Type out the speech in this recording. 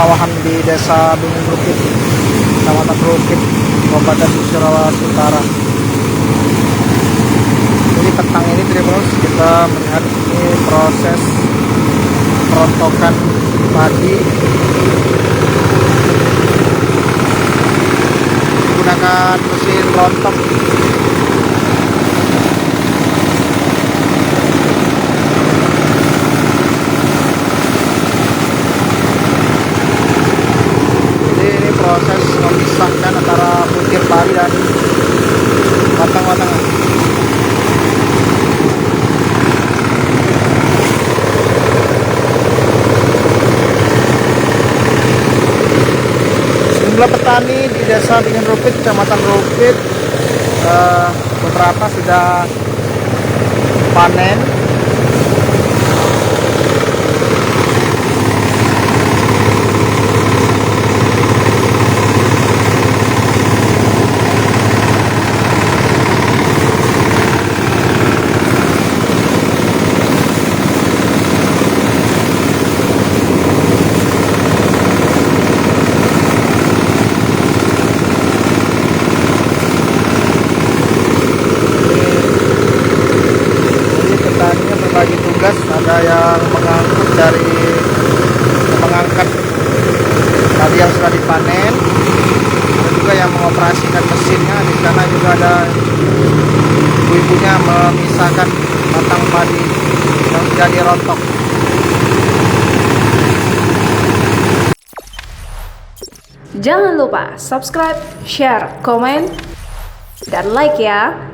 persawahan di Desa Bingung Rukit, Kecamatan Rukit, Kabupaten Sulawesi Utara. Jadi petang ini Tribuners kita melihat ini proses perontokan padi menggunakan mesin rontok. Proses memisahkan antara putir padi dan batang-batangan. Sejumlah petani di Desa Bingung Rukit, Kecamatan Rukit, beberapa sudah panen. Bagi tugas, ada yang mengangkat tadi yang sudah dipanen, ada juga yang mengoperasikan mesinnya. Di sana juga ada ibu-ibunya memisahkan batang padi yang sudah dirontok. Jangan lupa subscribe, share, komen, dan like ya.